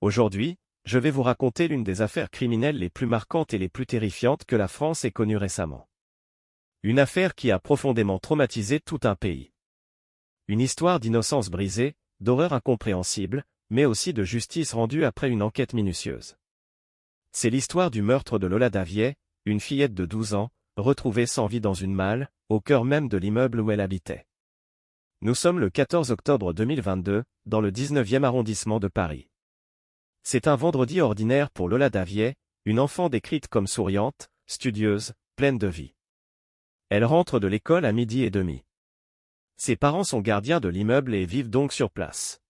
Aujourd'hui, je vais vous raconter l'une des affaires criminelles les plus marquantes et les plus terrifiantes que la France ait connues récemment. Une affaire qui a profondément traumatisé tout un pays. Une histoire d'innocence brisée, d'horreur incompréhensible, mais aussi de justice rendue après une enquête minutieuse. C'est l'histoire du meurtre de Lola Daviet, une fillette de 12 ans, retrouvée sans vie dans une malle, au cœur même de l'immeuble où elle habitait. Nous sommes le 14 octobre 2022, dans le 19e arrondissement de Paris. C'est un vendredi ordinaire pour Lola Daviet, une enfant décrite comme souriante, studieuse, pleine de vie. Elle rentre de l'école à 12h30. Ses parents sont gardiens de l'immeuble et vivent donc sur place.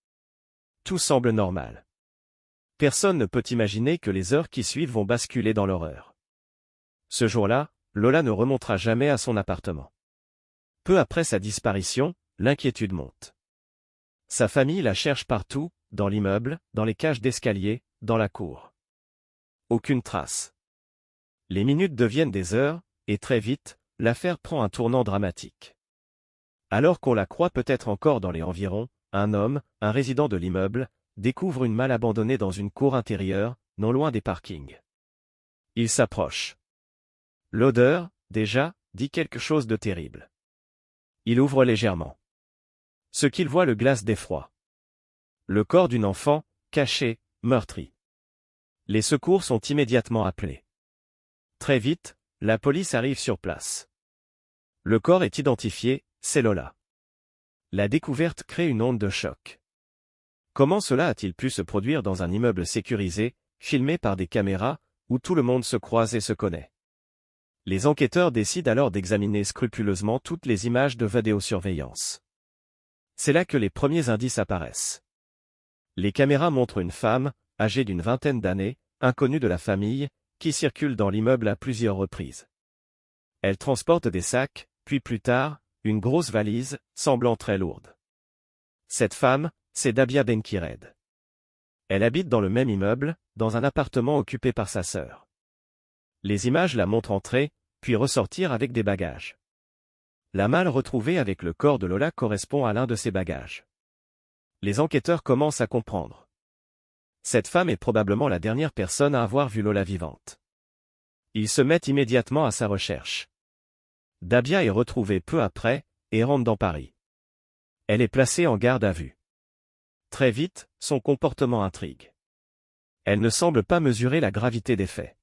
Tout semble normal. Personne ne peut imaginer que les heures qui suivent vont basculer dans l'horreur. Ce jour-là, Lola ne remontera jamais à son appartement. Peu après sa disparition, l'inquiétude monte. Sa famille la cherche partout, dans l'immeuble, dans les cages d'escalier, dans la cour. Aucune trace. Les minutes deviennent des heures, et très vite, l'affaire prend un tournant dramatique. Alors qu'on la croit peut-être encore dans les environs, un homme, un résident de l'immeuble, découvre une malle abandonnée dans une cour intérieure, non loin des parkings. Il s'approche. L'odeur, déjà, dit quelque chose de terrible. Il ouvre légèrement. Ce qu'il voit le glace d'effroi. Le corps d'une enfant, caché, meurtri. Les secours sont immédiatement appelés. Très vite, la police arrive sur place. Le corps est identifié, c'est Lola. La découverte crée une onde de choc. Comment cela a-t-il pu se produire dans un immeuble sécurisé, filmé par des caméras, où tout le monde se croise et se connaît? Les enquêteurs décident alors d'examiner scrupuleusement toutes les images de vidéosurveillance. C'est là que les premiers indices apparaissent. Les caméras montrent une femme, âgée d'une vingtaine d'années, inconnue de la famille, qui circule dans l'immeuble à plusieurs reprises. Elle transporte des sacs, puis plus tard, une grosse valise, semblant très lourde. Cette femme, c'est Dabia Benkired. Elle habite dans le même immeuble, dans un appartement occupé par sa sœur. Les images la montrent entrer, puis ressortir avec des bagages. La malle retrouvée avec le corps de Lola correspond à l'un de ces bagages. Les enquêteurs commencent à comprendre. Cette femme est probablement la dernière personne à avoir vu Lola vivante. Ils se mettent immédiatement à sa recherche. Dabia est retrouvée peu après, et rentre dans Paris. Elle est placée en garde à vue. Très vite, son comportement intrigue. Elle ne semble pas mesurer la gravité des faits.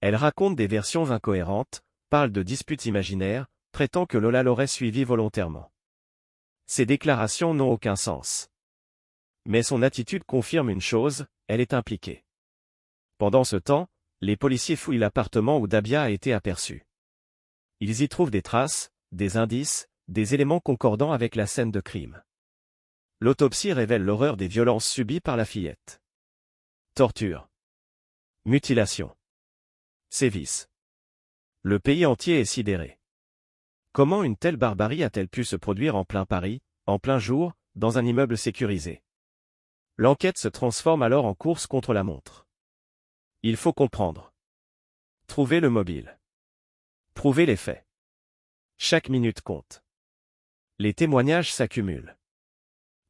Elle raconte des versions incohérentes, parle de disputes imaginaires, prétend que Lola l'aurait suivie volontairement. Ces déclarations n'ont aucun sens. Mais son attitude confirme une chose, elle est impliquée. Pendant ce temps, les policiers fouillent l'appartement où Dabia a été aperçue. Ils y trouvent des traces, des indices, des éléments concordants avec la scène de crime. L'autopsie révèle l'horreur des violences subies par la fillette. Torture. Mutilation. Sévices. Le pays entier est sidéré. Comment une telle barbarie a-t-elle pu se produire en plein Paris, en plein jour, dans un immeuble sécurisé? L'enquête se transforme alors en course contre la montre. Il faut comprendre. Trouver le mobile. Prouver les faits. Chaque minute compte. Les témoignages s'accumulent.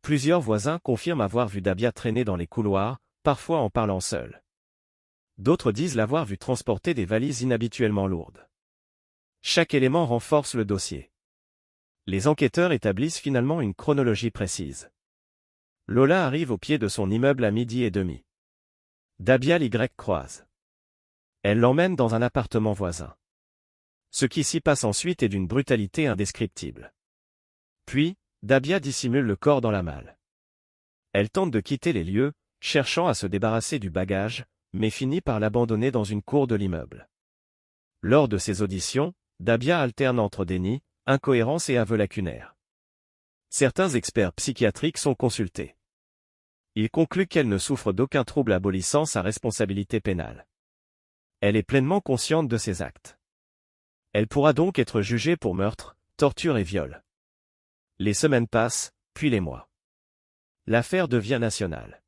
Plusieurs voisins confirment avoir vu Dabia traîner dans les couloirs, parfois en parlant seul. D'autres disent l'avoir vue transporter des valises inhabituellement lourdes. Chaque élément renforce le dossier. Les enquêteurs établissent finalement une chronologie précise. Lola arrive au pied de son immeuble à 12h30. Dabia l'Y croise. Elle l'emmène dans un appartement voisin. Ce qui s'y passe ensuite est d'une brutalité indescriptible. Puis, Dabia dissimule le corps dans la malle. Elle tente de quitter les lieux, cherchant à se débarrasser du bagage, mais finit par l'abandonner dans une cour de l'immeuble. Lors de ses auditions, Dabia alterne entre déni, incohérence et aveux lacunaires. Certains experts psychiatriques sont consultés. Ils concluent qu'elle ne souffre d'aucun trouble abolissant sa responsabilité pénale. Elle est pleinement consciente de ses actes. Elle pourra donc être jugée pour meurtre, torture et viol. Les semaines passent, puis les mois. L'affaire devient nationale.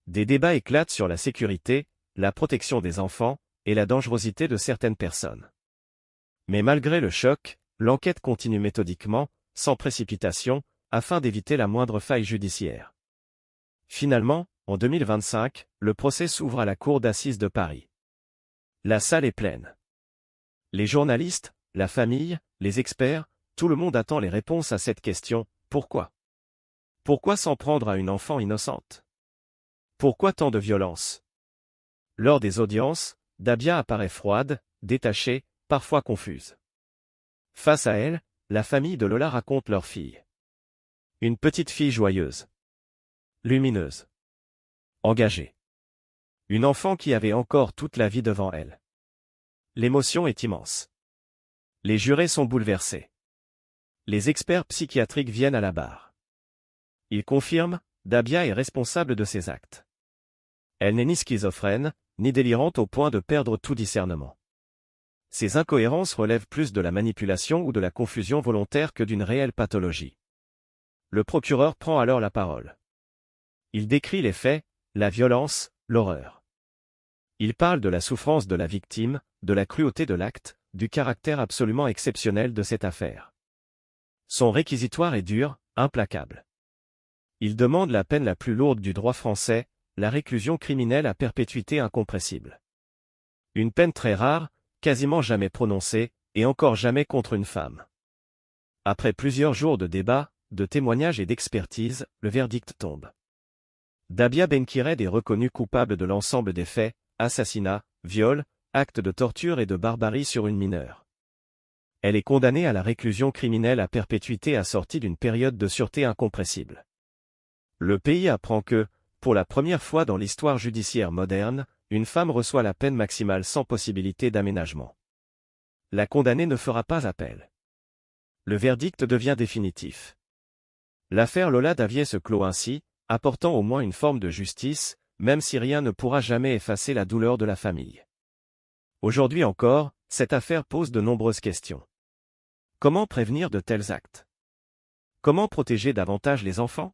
Des débats éclatent sur la sécurité, la protection des enfants, et la dangerosité de certaines personnes. Mais malgré le choc, l'enquête continue méthodiquement, sans précipitation, afin d'éviter la moindre faille judiciaire. Finalement, En 2025, le procès s'ouvre à la cour d'assises de Paris. La salle est pleine. Les journalistes, la famille, les experts, tout le monde attend les réponses à cette question, pourquoi? Pourquoi s'en prendre à une enfant innocente? Pourquoi tant de violence? Lors des audiences, Dabia apparaît froide, détachée, parfois confuse. Face à elle, la famille de Lola raconte leur fille. Une petite fille joyeuse. Lumineuse. Engagée. Une enfant qui avait encore toute la vie devant elle. L'émotion est immense. Les jurés sont bouleversés. Les experts psychiatriques viennent à la barre. Ils confirment, Dabia est responsable de ses actes. Elle n'est ni schizophrène, ni délirante au point de perdre tout discernement. Ces incohérences relèvent plus de la manipulation ou de la confusion volontaire que d'une réelle pathologie. Le procureur prend alors la parole. Il décrit les faits, la violence, l'horreur. Il parle de la souffrance de la victime, de la cruauté de l'acte, du caractère absolument exceptionnel de cette affaire. Son réquisitoire est dur, implacable. Il demande la peine la plus lourde du droit français, la réclusion criminelle à perpétuité incompressible. Une peine très rare, quasiment jamais prononcée, et encore jamais contre une femme. Après plusieurs jours de débats, de témoignages et d'expertise, le verdict tombe. Dabia Benkired est reconnue coupable de l'ensemble des faits, assassinat, viol, actes de torture et de barbarie sur une mineure. Elle est condamnée à la réclusion criminelle à perpétuité assortie d'une période de sûreté incompressible. Le pays apprend que, pour la première fois dans l'histoire judiciaire moderne, une femme reçoit la peine maximale sans possibilité d'aménagement. La condamnée ne fera pas appel. Le verdict devient définitif. L'affaire Lola Davier se clôt ainsi, apportant au moins une forme de justice, même si rien ne pourra jamais effacer la douleur de la famille. Aujourd'hui encore, cette affaire pose de nombreuses questions. Comment prévenir de tels actes? Comment protéger davantage les enfants?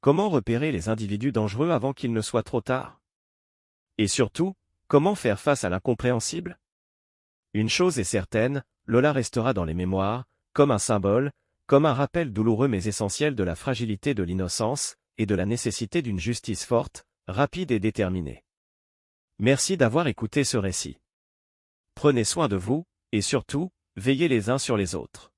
Comment repérer les individus dangereux avant qu'il ne soit trop tard? Et surtout, comment faire face à l'incompréhensible? Une chose est certaine, Lola restera dans les mémoires, comme un symbole, comme un rappel douloureux mais essentiel de la fragilité de l'innocence, et de la nécessité d'une justice forte, rapide et déterminée. Merci d'avoir écouté ce récit. Prenez soin de vous, et surtout, veillez les uns sur les autres.